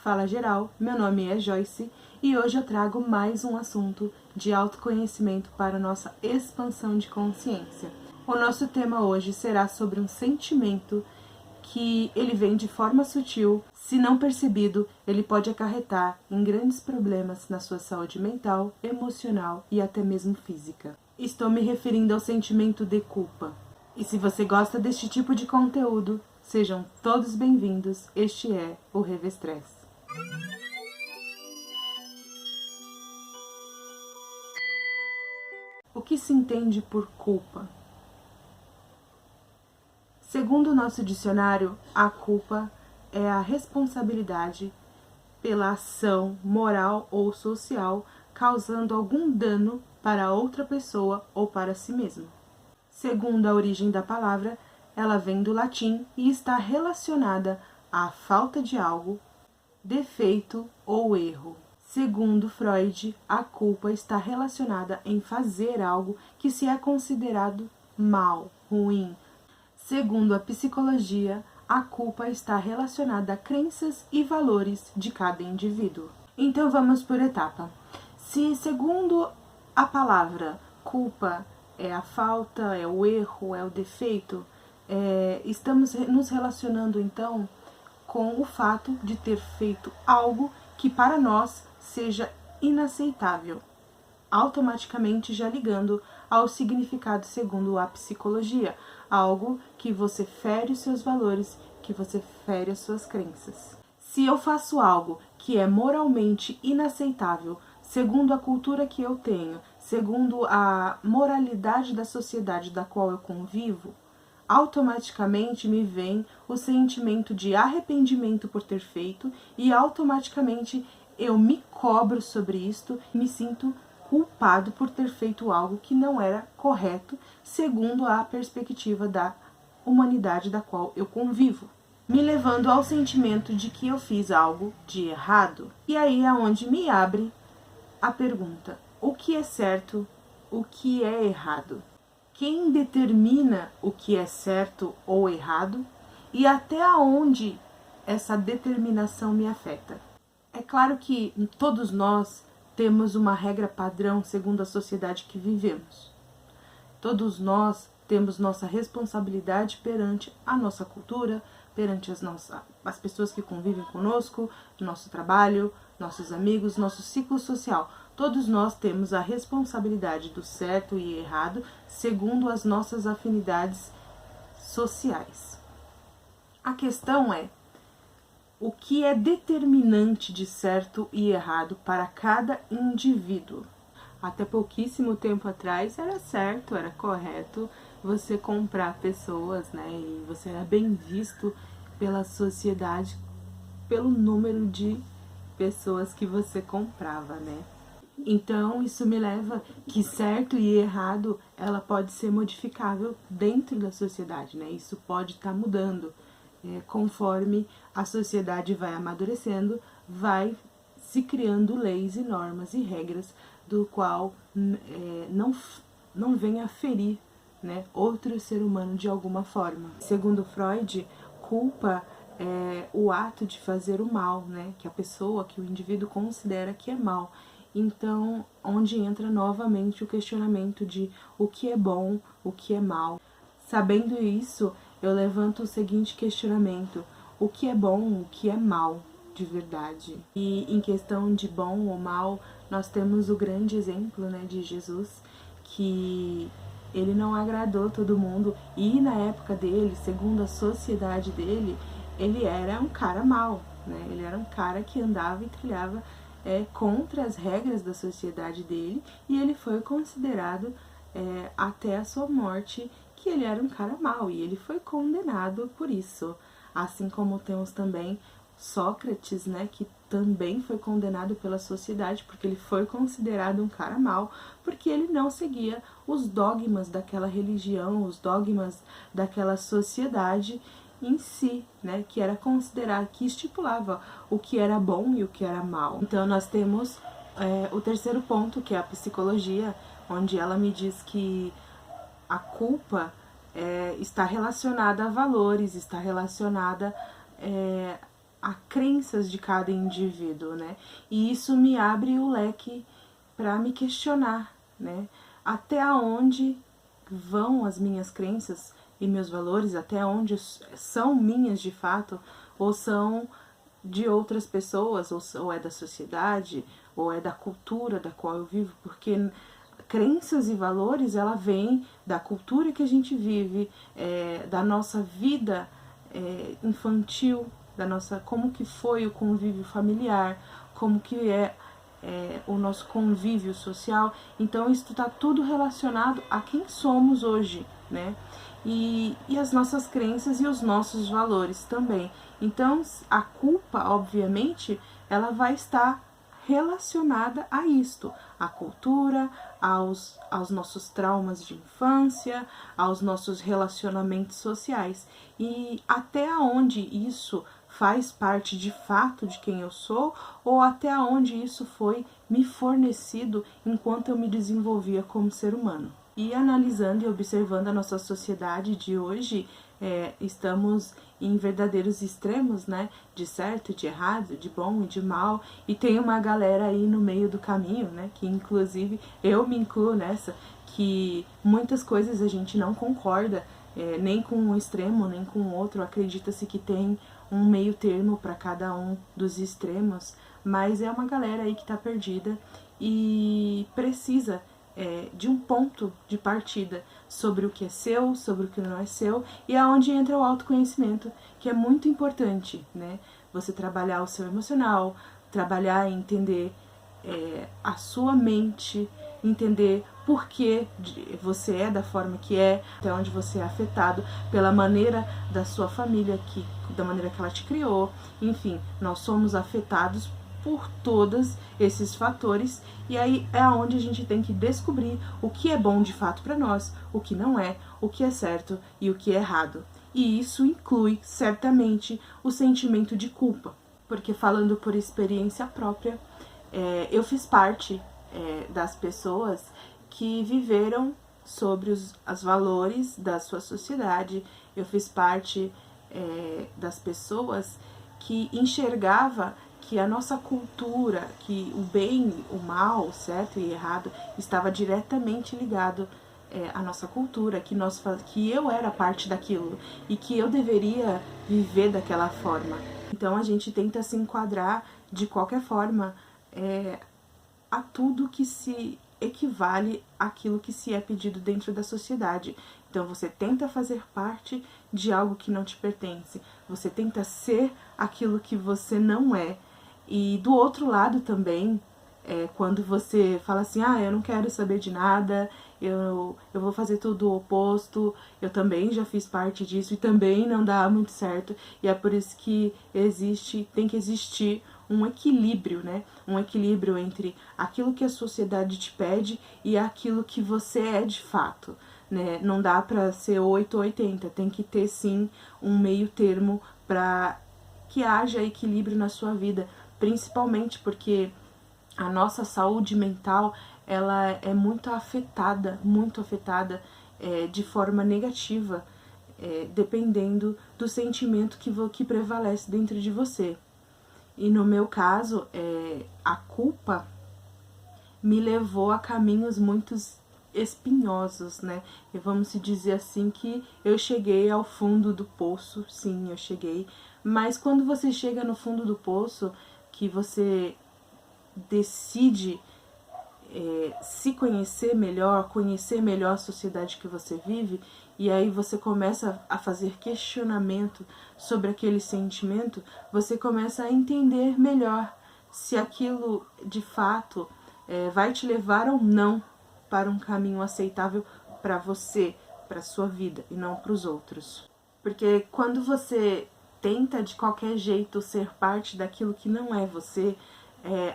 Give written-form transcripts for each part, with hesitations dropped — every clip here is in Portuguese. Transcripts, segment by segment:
Fala Geral, meu nome é Joyce e hoje eu trago mais um assunto de autoconhecimento para nossa expansão de consciência. O nosso tema hoje será sobre um sentimento que ele vem de forma sutil, se não percebido, ele pode acarretar em grandes problemas na sua saúde mental, emocional e até mesmo física. Estou me referindo ao sentimento de culpa. E se você gosta deste tipo de conteúdo, sejam todos bem-vindos, este é o Revestress. O que se entende por culpa? Segundo o nosso dicionário, a culpa é a responsabilidade pela ação moral ou social causando algum dano para outra pessoa ou para si mesmo. Segundo a origem da palavra, ela vem do latim e está relacionada à falta de algo, defeito ou erro. Segundo Freud, a culpa está relacionada em fazer algo que se é considerado mal, ruim. Segundo a psicologia, a culpa está relacionada a crenças e valores de cada indivíduo. Então vamos por etapa. Se segundo a palavra culpa é a falta, é o erro, é o defeito, estamos nos relacionando então com o fato de ter feito algo que para nós seja inaceitável, automaticamente já ligando ao significado segundo a psicologia, algo que você fere os seus valores, que você fere as suas crenças. Se eu faço algo que é moralmente inaceitável, segundo a cultura que eu tenho, segundo a moralidade da sociedade da qual eu convivo, automaticamente me vem o sentimento de arrependimento por ter feito e automaticamente eu me cobro sobre isto e me sinto culpado por ter feito algo que não era correto segundo a perspectiva da humanidade da qual eu convivo, me levando ao sentimento de que eu fiz algo de errado. E aí é onde me abre a pergunta: o que é certo, o que é errado? Quem determina o que é certo ou errado e até onde essa determinação me afeta? É claro que todos nós temos uma regra padrão segundo a sociedade que vivemos. Todos nós temos nossa responsabilidade perante a nossa cultura, perante as pessoas que convivem conosco, nosso trabalho, nossos amigos, nosso ciclo social. Todos nós temos a responsabilidade do certo e errado segundo as nossas afinidades sociais. A questão é: o que é determinante de certo e errado para cada indivíduo? Até pouquíssimo tempo atrás era certo, era correto você comprar pessoas, né? E você era bem visto pela sociedade pelo número de pessoas que você comprava, né? Então isso me leva que certo e errado ela pode ser modificável dentro da sociedade, né? Isso pode estar mudando conforme a sociedade vai amadurecendo, vai se criando leis e normas e regras do qual não venha a ferir, né, outro ser humano de alguma forma. Segundo Freud, culpa é o ato de fazer o mal, né, que a pessoa, que o indivíduo considera que é mal. Então, onde entra novamente o questionamento de o que é bom, o que é mal. Sabendo isso, eu levanto o seguinte questionamento: o que é bom, o que é mal de verdade? E em questão de bom ou mal, nós temos o grande exemplo, né, de Jesus, que ele não agradou todo mundo e na época dele, segundo a sociedade dele, ele era um cara mau, né? Ele era um cara que andava e trilhava contra as regras da sociedade dele e ele foi considerado até a sua morte que ele era um cara mau e ele foi condenado por isso. Assim como temos também Sócrates, né, que também foi condenado pela sociedade porque ele foi considerado um cara mau, porque ele não seguia os dogmas daquela religião, os dogmas daquela sociedade em si, né, que era considerar, que estipulava o que era bom e o que era mal. Então nós temos o terceiro ponto, que é a psicologia, onde ela me diz que a culpa está relacionada a valores, está relacionada a crenças de cada indivíduo, né? E isso me abre o leque para me questionar, né? Até onde vão as minhas crenças e meus valores, até onde são minhas de fato, ou são de outras pessoas, ou é da sociedade, ou é da cultura da qual eu vivo, porque crenças e valores, ela vem da cultura que a gente vive, da nossa vida infantil, da nossa, como que foi o convívio familiar, como que é o nosso convívio social. Então isso está tudo relacionado a quem somos hoje, né? E as nossas crenças e os nossos valores também. Então a culpa, obviamente, ela vai estar relacionada a isto, à cultura, aos nossos traumas de infância, aos nossos relacionamentos sociais. E até onde isso faz parte de fato de quem eu sou, ou até onde isso foi me fornecido enquanto eu me desenvolvia como ser humano. E analisando e observando a nossa sociedade de hoje, estamos em verdadeiros extremos, né? De certo e de errado, de bom e de mal. E tem uma galera aí no meio do caminho, né? Que inclusive eu me incluo nessa, que muitas coisas a gente não concorda, nem com um extremo, nem com o outro. Acredita-se que tem um meio termo para cada um dos extremos, mas é uma galera aí que tá perdida e precisa de um ponto de partida sobre o que é seu, sobre o que não é seu, e aonde entra o autoconhecimento, que é muito importante, né? Você trabalhar o seu emocional, trabalhar e entender a sua mente, entender por que você é da forma que é, até onde você é afetado pela maneira da sua família, da maneira que ela te criou. Enfim, nós somos afetados por todos esses fatores, e aí é onde a gente tem que descobrir o que é bom de fato para nós, o que não é, o que é certo e o que é errado. E isso inclui certamente o sentimento de culpa, porque falando por experiência própria, eu fiz parte das pessoas que viveram sobre os valores da sua sociedade. Eu fiz parte das pessoas que enxergava que a nossa cultura, que o bem, o mal, o certo e errado, estava diretamente ligado à nossa cultura, que eu era parte daquilo e que eu deveria viver daquela forma. Então a gente tenta se enquadrar de qualquer forma a tudo que se equivale àquilo que se é pedido dentro da sociedade. Então você tenta fazer parte de algo que não te pertence, você tenta ser aquilo que você não é. E do outro lado também, quando você fala assim, eu não quero saber de nada, eu vou fazer tudo o oposto, eu também já fiz parte disso e também não dá muito certo. E é por isso que tem que existir um equilíbrio, né? Um equilíbrio entre aquilo que a sociedade te pede e aquilo que você é de fato, né? Não dá pra ser 8 ou 80, tem que ter sim um meio termo para que haja equilíbrio na sua vida, principalmente porque a nossa saúde mental, ela é muito afetada de forma negativa, dependendo do sentimento que prevalece dentro de você. E no meu caso, a culpa me levou a caminhos muito espinhosos, né? E vamos se dizer assim que eu cheguei ao fundo do poço, sim, eu cheguei. Mas quando você chega no fundo do poço, que você decide se conhecer melhor a sociedade que você vive, e aí você começa a fazer questionamento sobre aquele sentimento, você começa a entender melhor se aquilo de fato vai te levar ou não para um caminho aceitável para você, para sua vida e não para os outros. Porque quando você tenta de qualquer jeito ser parte daquilo que não é você,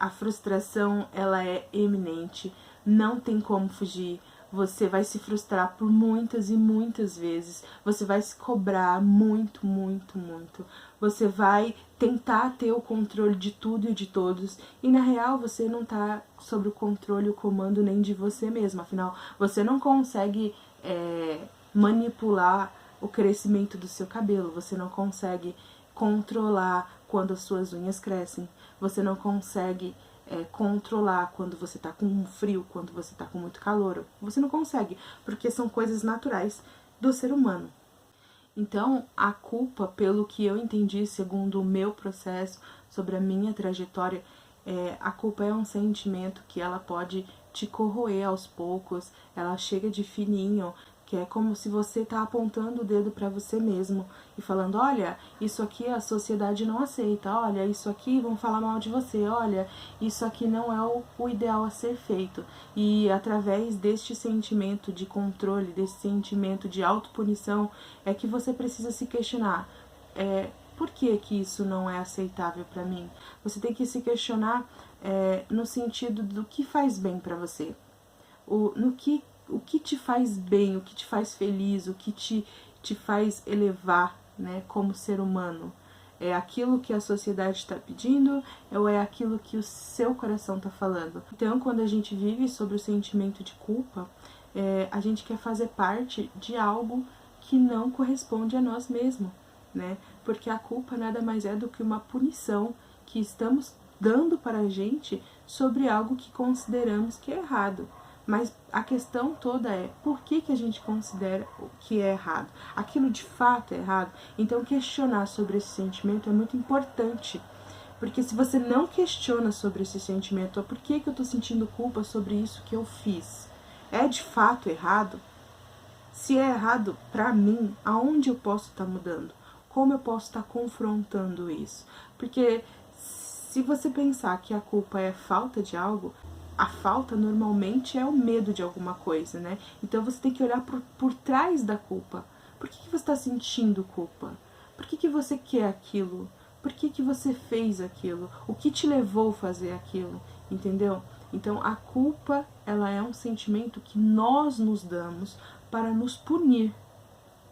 a frustração ela é eminente, não tem como fugir. Você vai se frustrar por muitas e muitas vezes, você vai se cobrar muito, muito, muito. Você vai tentar ter o controle de tudo e de todos, e na real você não está sob o controle, o comando nem de você mesmo. Afinal, você não consegue manipular o crescimento do seu cabelo, você não consegue controlar quando as suas unhas crescem. Você não consegue controlar quando você tá com frio, quando você tá com muito calor. Você não consegue, porque são coisas naturais do ser humano. Então, a culpa, pelo que eu entendi, segundo o meu processo, sobre a minha trajetória, a culpa é um sentimento que ela pode te corroer aos poucos, ela chega de fininho, que é como se você tá apontando o dedo para você mesmo e falando, olha, isso aqui a sociedade não aceita, olha, isso aqui vão falar mal de você, olha, isso aqui não é o ideal a ser feito. E através deste sentimento de controle, desse sentimento de autopunição, é que você precisa se questionar, por que que isso não é aceitável para mim? Você tem que se questionar no sentido do que faz bem para você, o que te faz bem, o que te faz feliz, o que te faz elevar, né, como ser humano. É aquilo que a sociedade está pedindo ou é aquilo que o seu coração está falando? Então, quando a gente vive sobre o sentimento de culpa, a gente quer fazer parte de algo que não corresponde a nós mesmos, né? Porque a culpa nada mais é do que uma punição que estamos dando para a gente sobre algo que consideramos que é errado. Mas a questão toda é, por que a gente considera que é errado? Aquilo de fato é errado? Então, questionar sobre esse sentimento é muito importante. Porque se você não questiona sobre esse sentimento, por que eu estou sentindo culpa sobre isso que eu fiz? É de fato errado? Se é errado para mim, aonde eu posso estar mudando? Como eu posso estar confrontando isso? Porque se você pensar que a culpa é falta de algo, a falta normalmente é o medo de alguma coisa, né? Então você tem que olhar por trás da culpa. Por que você está sentindo culpa? Por que você quer aquilo? Por que você fez aquilo? O que te levou a fazer aquilo? Entendeu? Então a culpa, ela é um sentimento que nós nos damos para nos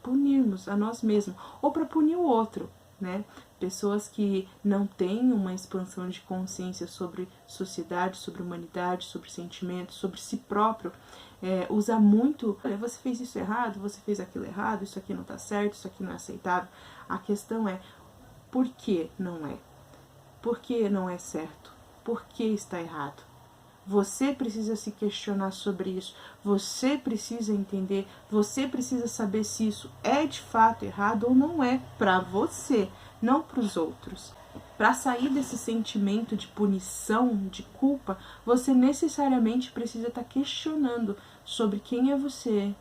punirmos a nós mesmos, ou para punir o outro, né? Pessoas que não têm uma expansão de consciência sobre sociedade, sobre humanidade, sobre sentimentos, sobre si próprio, usa muito, olha, você fez isso errado, você fez aquilo errado, isso aqui não tá certo, isso aqui não é aceitável. A questão é, por que não é? Por que não é certo? Por que está errado? Você precisa se questionar sobre isso, você precisa entender, você precisa saber se isso é de fato errado ou não é, para você, não para os outros. Para sair desse sentimento de punição, de culpa, você necessariamente precisa estar questionando sobre quem é você,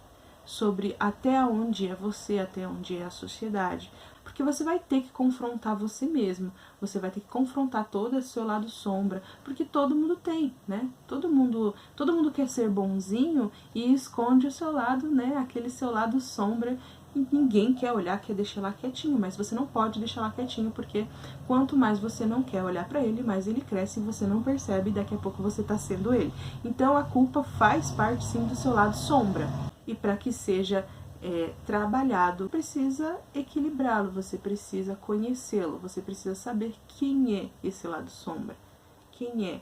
sobre até onde é você, até onde é a sociedade. Porque você vai ter que confrontar você mesmo, você vai ter que confrontar todo esse seu lado sombra, porque todo mundo tem, né? Todo mundo quer ser bonzinho e esconde o seu lado, né? Aquele seu lado sombra, e ninguém quer olhar, quer deixar lá quietinho, mas você não pode deixar lá quietinho, porque quanto mais você não quer olhar para ele, mais ele cresce e você não percebe, e daqui a pouco você tá sendo ele. Então a culpa faz parte sim do seu lado sombra, e para que seja trabalhado, precisa equilibrá-lo, você precisa conhecê-lo, você precisa saber quem é esse lado sombra, quem é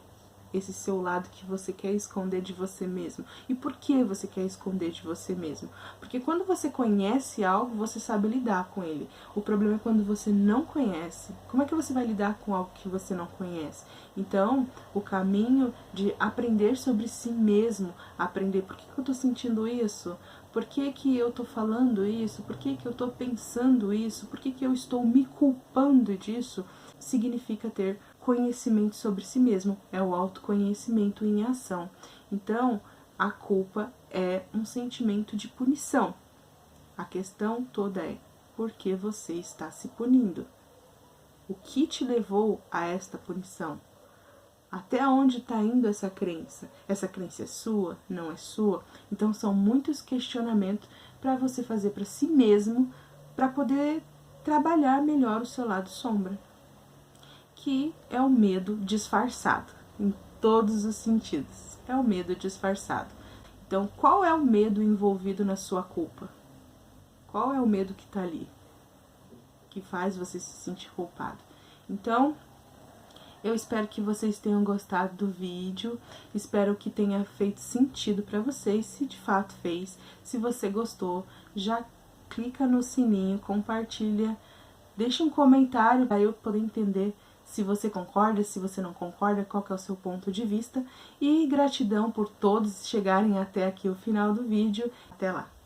esse seu lado que você quer esconder de você mesmo, e por que você quer esconder de você mesmo. Porque quando você conhece algo, você sabe lidar com ele. O problema é quando você não conhece. Como é que você vai lidar com algo que você não conhece? Então, o caminho de aprender sobre si mesmo, aprender por que eu tô sentindo isso, por que eu tô falando isso, por que eu tô pensando isso, por que eu estou me culpando disso, significa ter conhecimento sobre si mesmo, é o autoconhecimento em ação. Então, a culpa é um sentimento de punição. A questão toda é, por que você está se punindo? O que te levou a esta punição? Até onde está indo essa crença? Essa crença é sua? Não é sua? Então, são muitos questionamentos para você fazer para si mesmo, para poder trabalhar melhor o seu lado sombra, que é o medo disfarçado, em todos os sentidos. É o medo disfarçado. Então, qual é o medo envolvido na sua culpa? Qual é o medo que está ali, que faz você se sentir culpado? Então, eu espero que vocês tenham gostado do vídeo, espero que tenha feito sentido para vocês, se de fato fez. Se você gostou, já clica no sininho, compartilha Deixe um comentário para eu poder entender se você concorda, se você não concorda, qual que é o seu ponto de vista. E gratidão por todos chegarem até aqui o final do vídeo. Até lá!